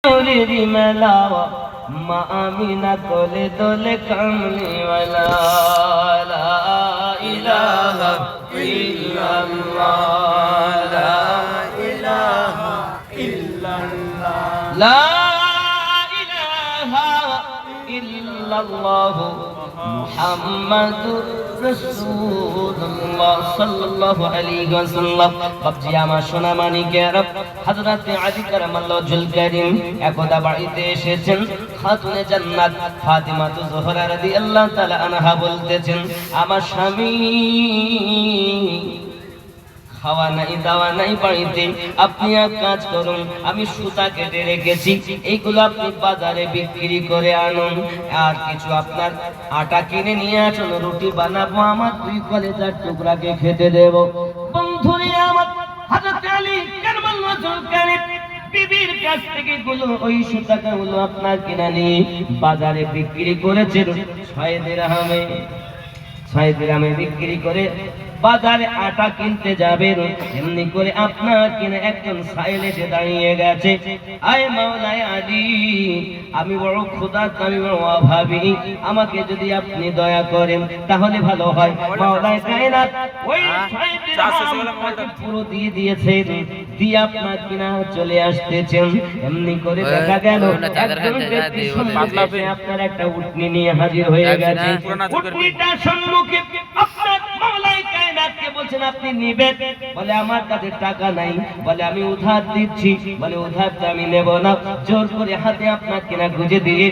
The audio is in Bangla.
নূরের মেলা মা আমিনা কোলে দোলে কামলিওয়ালা লা ইলাহা ইল্লাল্লাহ লা ইলাহা ইল্লাল্লাহ লা ইলাহা ইল্লাল্লাহ মুহাম্মাদুর রাসূলুল্লাহ সাল্লাল্লাহু আলাইহি ওয়াসাল্লাম। বাপজি আমার সোনা মানিকের হযরত আলী কারামাল্লাহু ওয়াজহুল কারীম একদা বাড়িতে এসেছেন। খাতুনে জান্নাত ফাতিমা জোহরা রাদিয়াল্লাহু তাআলা আনহা বলতেছেন, আমার স্বামী খাওয়া নাই দাওয়া নাই বাড়িতে, আপনি এক কাজ করুন, আমি সুতা কেটে রেখেছি, এইগুলো আপনি বাজারে বিক্রি করে আনুন, আর কিছু আপনার আটা কিনে নিয়ে আসুন, রুটি বানাবো, আমার দুই কলেজার টুকরাকে খেতে দেব। বন্ধুরে আমার হযরত আলী কারামাল্লাহু ওয়াজহুল কারীম বিবির কাছ থেকে গুলো ওই সুতাগুলো আপনার কিনে নিয়ে বাজারে বিক্রি করেছেন 6 দিরহামে। 6 দিরহামে বিক্রি করে বাজারে আটা কিনতে যাবেন, এমনি করে আপনার কিনে একজন সাইল এসে দাঁড়িয়ে গেছে। আয় মাওলানা আলী, আমি বড় ক্ষুধার্ত, আমি বড় অভাবী, আমাকে যদি আপনি দয়া করেন তাহলে ভালো হয়। মাওলানা কায়নাত ওই 6 দিরহাম পুরো দিয়ে দিয়েছেন, দিয়ে আপনার কিনা চলে আসতেছেন। এমনি করে দেখা গেল একজন ব্যক্তি সম্মুখে আপনার একটা উটনি নিয়ে হাজির হয়ে গেছে। উটনিটার সম্মুখে আপনার মাওলানা কায়নাতকে বলছেন, আপনি নেবেন? বলে আমার কাছে টাকা নাই। বলে আমি উধার দিচ্ছি। বলে উধারটা আমি নেব না। জোর করে হাতে আপনার কিনা গুজে দিয়ে